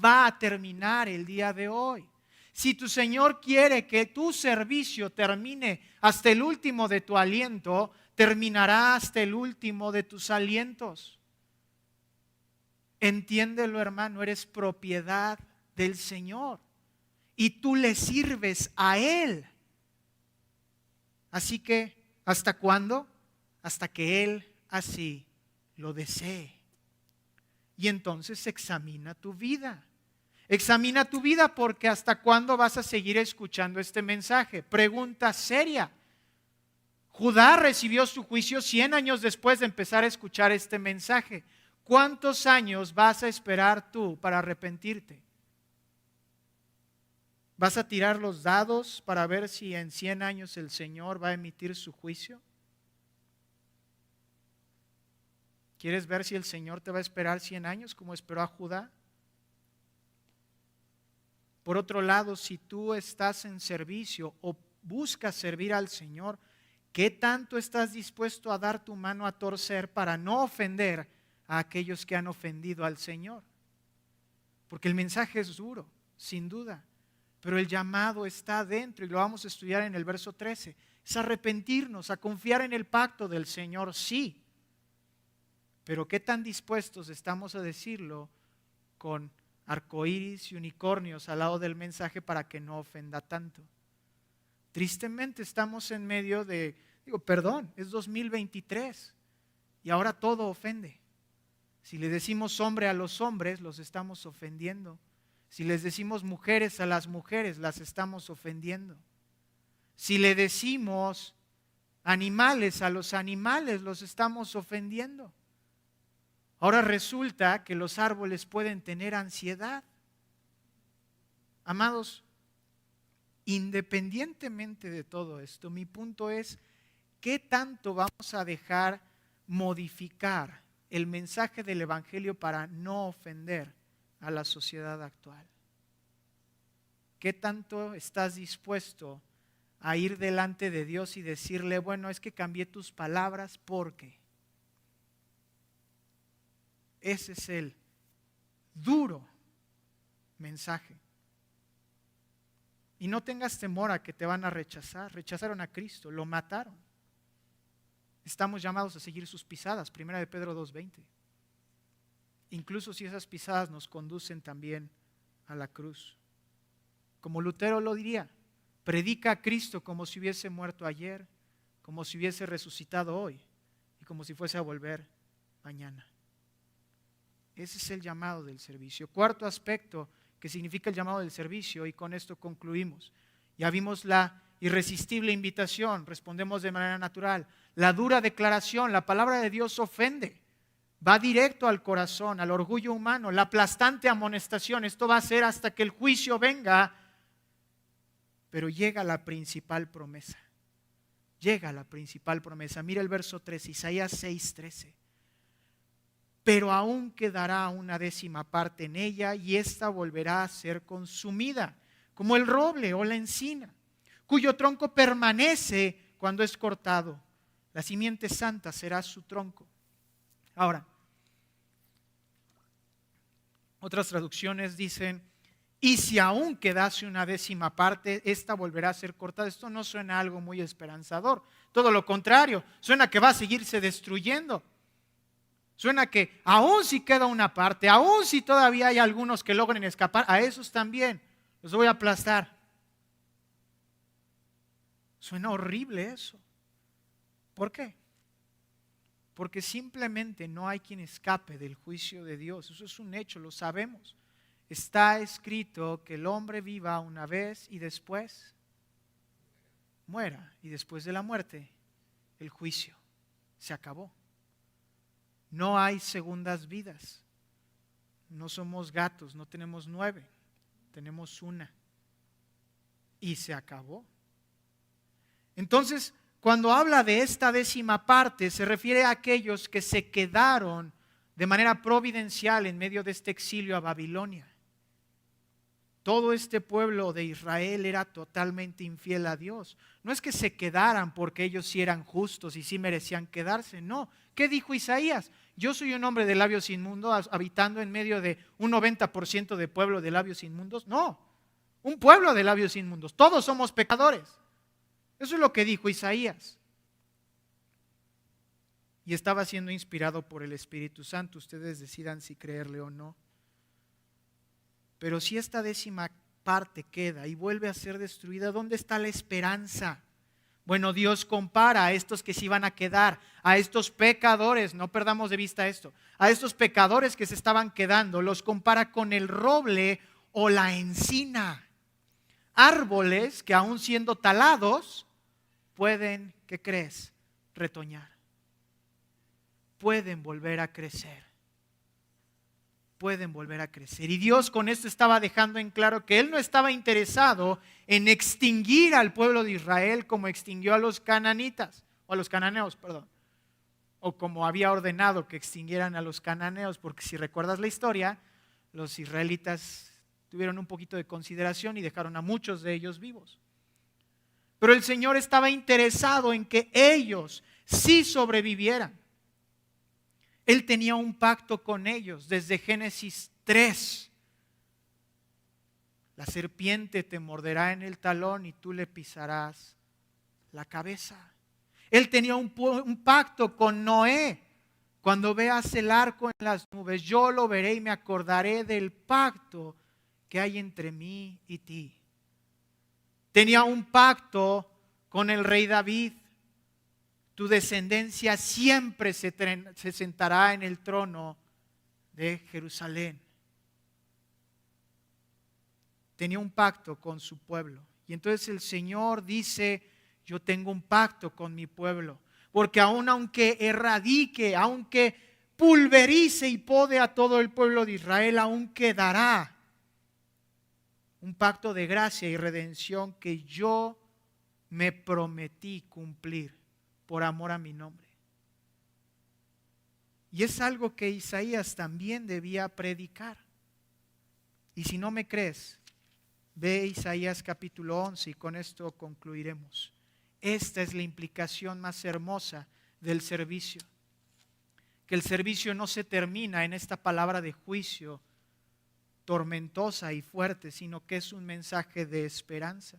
va a terminar el día de hoy. Si tu Señor quiere que tu servicio termine hasta el último de tu aliento, terminará hasta el último de tus alientos. Entiéndelo, hermano, eres propiedad del Señor y tú le sirves a Él. Así que, ¿hasta cuándo? Hasta que Él así lo desee. Y entonces examina tu vida. Examina tu vida porque ¿hasta cuándo vas a seguir escuchando este mensaje? Pregunta seria. Judá recibió su juicio 100 años después de empezar a escuchar este mensaje. ¿Cuántos años vas a esperar tú para arrepentirte? ¿Vas a tirar los dados para ver si en 100 años el Señor va a emitir su juicio? ¿Quieres ver si el Señor te va a esperar 100 años como esperó a Judá? Por otro lado, si tú estás en servicio o buscas servir al Señor, ¿qué tanto estás dispuesto a dar tu mano a torcer para no ofender a aquellos que han ofendido al Señor? Porque el mensaje es duro, sin duda, pero el llamado está dentro y lo vamos a estudiar en el verso 13. Es arrepentirnos, a confiar en el pacto del Señor, sí. Pero ¿qué tan dispuestos estamos a decirlo con arcoíris y unicornios al lado del mensaje para que no ofenda tanto? Tristemente estamos en medio de, es 2023 y ahora todo ofende. Si le decimos hombre a los hombres, los estamos ofendiendo. Si les decimos mujeres a las mujeres, las estamos ofendiendo. Si le decimos animales a los animales, los estamos ofendiendo. Ahora resulta que los árboles pueden tener ansiedad. Amados, independientemente de todo esto, mi punto es, ¿qué tanto vamos a dejar modificar el mensaje del Evangelio para no ofender a la sociedad actual? ¿Qué tanto estás dispuesto a ir delante de Dios y decirle, bueno, es que cambié tus palabras porque? Ese es el duro mensaje. Y no tengas temor a que te van a rechazar. Rechazaron a Cristo, lo mataron. Estamos llamados a seguir sus pisadas, 1 de Pedro 2:20. Incluso si esas pisadas nos conducen también a la cruz. Como Lutero lo diría, predica a Cristo como si hubiese muerto ayer, como si hubiese resucitado hoy y como si fuese a volver mañana. Ese es el llamado del servicio. Cuarto aspecto que significa el llamado del servicio, y con esto concluimos. Ya vimos la irresistible invitación, respondemos de manera natural. La dura declaración, la palabra de Dios ofende, va directo al corazón, al orgullo humano. La aplastante amonestación, esto va a ser hasta que el juicio venga, pero llega la principal promesa. Llega la principal promesa. Mira el verso 3, Isaías 6:13. Pero aún quedará una 10ª parte en ella y ésta volverá a ser consumida, como el roble o la encina, cuyo tronco permanece cuando es cortado. La simiente santa será su tronco. Ahora, otras traducciones dicen, y si aún quedase una 10ª parte, esta volverá a ser cortada. Esto no suena a algo muy esperanzador. Todo lo contrario, suena que va a seguirse destruyendo. Suena que aún si queda una parte, aún si todavía hay algunos que logren escapar, a esos también los voy a aplastar. Suena horrible eso. ¿Por qué? Porque simplemente no hay quien escape del juicio de Dios. Eso es un hecho, lo sabemos. Está escrito que el hombre viva una vez y después muera. Y después de la muerte, el juicio se acabó. No hay segundas vidas. No somos gatos, no tenemos 9, tenemos una. Y se acabó. Entonces, cuando habla de esta 10ª parte, se refiere a aquellos que se quedaron de manera providencial en medio de este exilio a Babilonia. Todo este pueblo de Israel era totalmente infiel a Dios. No es que se quedaran porque ellos sí eran justos y sí merecían quedarse, no. ¿Qué dijo Isaías? Yo soy un hombre de labios inmundos habitando en medio de un 90% de pueblo de labios inmundos. No, un pueblo de labios inmundos. Todos somos pecadores. Eso es lo que dijo Isaías. Y estaba siendo inspirado por el Espíritu Santo. Ustedes decidan si creerle o no. Pero si esta 10ª parte queda y vuelve a ser destruida, ¿dónde está la esperanza? Bueno, Dios compara a estos que se iban a quedar, a estos pecadores, no perdamos de vista esto, a estos pecadores que se estaban quedando, los compara con el roble o la encina. Árboles que aún siendo talados pueden, ¿qué crees? Retoñar. Pueden volver a crecer. Pueden volver a crecer. Y Dios con esto estaba dejando en claro que Él no estaba interesado en extinguir al pueblo de Israel como extinguió a los cananitas, o a los cananeos, perdón, o como había ordenado que extinguieran a los cananeos, porque si recuerdas la historia, los israelitas tuvieron un poquito de consideración y dejaron a muchos de ellos vivos. Pero el Señor estaba interesado en que ellos sí sobrevivieran. Él tenía un pacto con ellos desde Génesis 3. La serpiente te morderá en el talón y tú le pisarás la cabeza. Él tenía un pacto con Noé. Cuando veas el arco en las nubes, yo lo veré y me acordaré del pacto que hay entre mí y ti. Tenía un pacto con el rey David. Tu descendencia siempre se sentará en el trono de Jerusalén. Tenía un pacto con su pueblo. Y entonces el Señor dice, yo tengo un pacto con mi pueblo. Porque aunque erradique, aunque pulverice y pode a todo el pueblo de Israel, aún quedará un pacto de gracia y redención que yo me prometí cumplir por amor a mi nombre. Y es algo que Isaías también debía predicar. Y si no me crees, ve Isaías capítulo 11 y con esto concluiremos. Esta es la implicación más hermosa del servicio. Que el servicio no se termina en esta palabra de juicio tormentosa y fuerte, sino que es un mensaje de esperanza.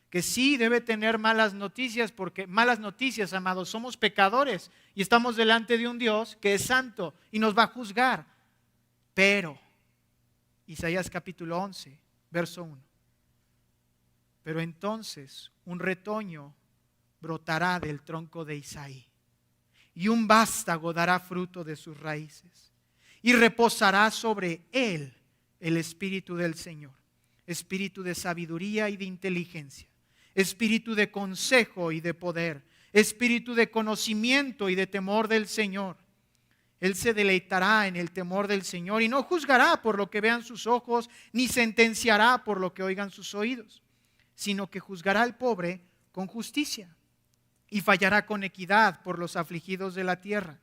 Que sí debe tener malas noticias, porque malas noticias, amados, somos pecadores y estamos delante de un Dios que es santo y nos va a juzgar. Pero, Isaías capítulo 11, verso 1. Pero entonces un retoño brotará del tronco de Isaí, y un vástago dará fruto de sus raíces, y reposará sobre él el espíritu del Señor, espíritu de sabiduría y de inteligencia, espíritu de consejo y de poder, espíritu de conocimiento y de temor del Señor. Él se deleitará en el temor del Señor y no juzgará por lo que vean sus ojos, ni sentenciará por lo que oigan sus oídos, sino que juzgará al pobre con justicia y fallará con equidad por los afligidos de la tierra.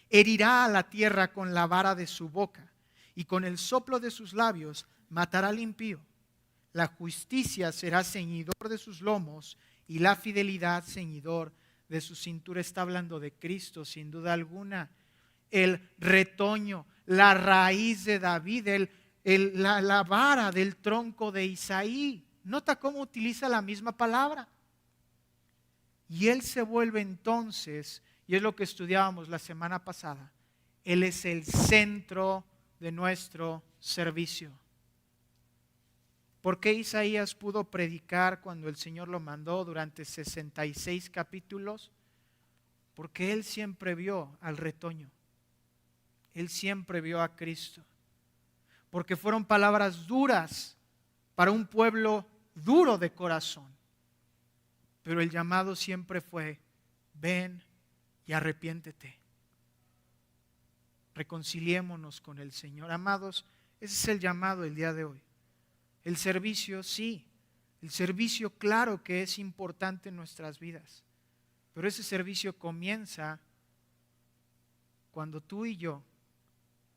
Herirá a la tierra con la vara de su boca y con el soplo de sus labios matará al impío. La justicia será ceñidor de sus lomos y la fidelidad ceñidor de su cintura. Está hablando de Cristo, sin duda alguna. El retoño, la raíz de David, la vara del tronco de Isaí. Nota cómo utiliza la misma palabra. Y Él se vuelve entonces, y es lo que estudiábamos la semana pasada, Él es el centro de nuestro servicio. ¿Por qué Isaías pudo predicar cuando el Señor lo mandó durante 66 capítulos? Porque Él siempre vio al retoño. Él siempre vio a Cristo. Porque fueron palabras duras para un pueblo duro de corazón. Pero el llamado siempre fue: ven y arrepiéntete. Reconciliémonos con el Señor. Amados, ese es el llamado el día de hoy. El servicio, sí. El servicio, claro que es importante en nuestras vidas. Pero ese servicio comienza cuando tú y yo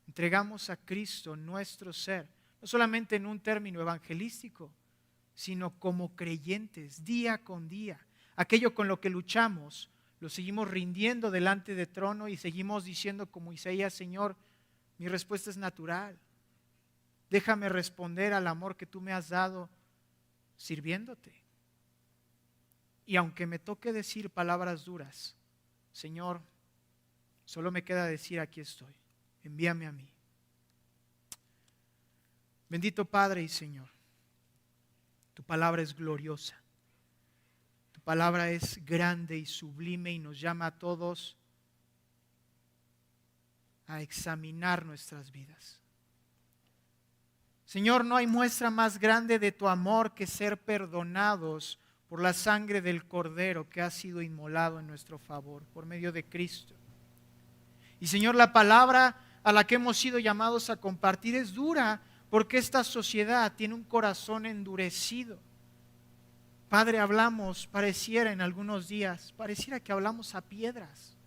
entregamos a Cristo nuestro ser. No solamente en un término evangelístico, sino como creyentes, día con día. Aquello con lo que luchamos, lo seguimos rindiendo delante del trono y seguimos diciendo como Isaías: Señor, mi respuesta es natural. Déjame responder al amor que tú me has dado sirviéndote. Y aunque me toque decir palabras duras, Señor, solo me queda decir: aquí estoy, envíame a mí. Bendito Padre y Señor, tu palabra es gloriosa, tu palabra es grande y sublime y nos llama a todos a examinar nuestras vidas. Señor, no hay muestra más grande de tu amor que ser perdonados por la sangre del Cordero que ha sido inmolado en nuestro favor por medio de Cristo. Y Señor, la palabra a la que hemos sido llamados a compartir es dura, porque esta sociedad tiene un corazón endurecido. Padre, hablamos, pareciera en algunos días, pareciera que hablamos a piedras,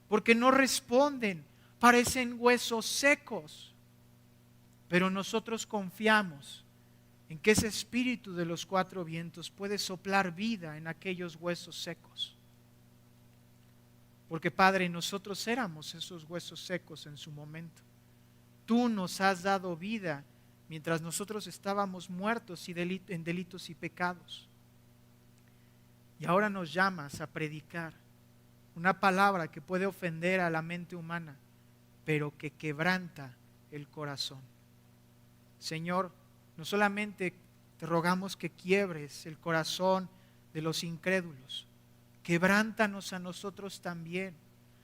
porque no responden, parecen huesos secos. Pero nosotros confiamos en que ese espíritu de los cuatro vientos puede soplar vida en aquellos huesos secos. Porque Padre, nosotros éramos esos huesos secos en su momento. Tú nos has dado vida mientras nosotros estábamos muertos en delitos y pecados. Y ahora nos llamas a predicar una palabra que puede ofender a la mente humana, pero que quebranta el corazón. Señor, no solamente te rogamos que quiebres el corazón de los incrédulos, quebrántanos a nosotros también,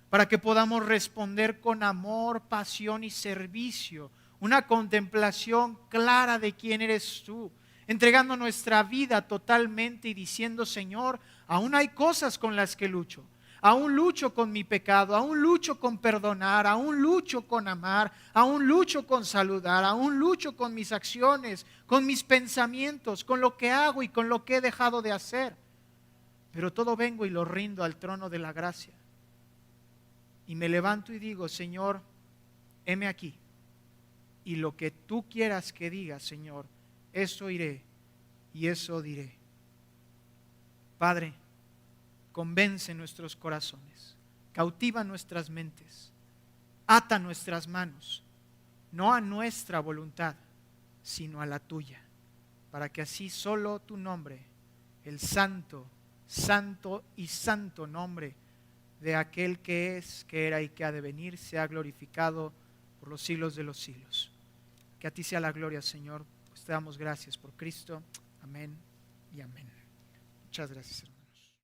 para que podamos responder con amor, pasión y servicio, una contemplación clara de quién eres tú, entregando nuestra vida totalmente y diciendo: Señor, aún hay cosas con las que lucho, Aún lucho con mi pecado, aún lucho con perdonar, aún lucho con amar, aún lucho con saludar, aún lucho con mis acciones, con mis pensamientos, con lo que hago y con lo que he dejado de hacer. Pero todo vengo y lo rindo al trono de la gracia. Y me levanto y digo, Señor, heme aquí. Y lo que tú quieras que diga, Señor, eso iré y eso diré. Padre, convence nuestros corazones, cautiva nuestras mentes, ata nuestras manos, no a nuestra voluntad, sino a la tuya, para que así solo tu nombre, el santo, santo y santo nombre de aquel que es, que era y que ha de venir, sea glorificado por los siglos de los siglos. Que a ti sea la gloria, Señor, pues te damos gracias por Cristo. Amén y amén. Muchas gracias, hermano.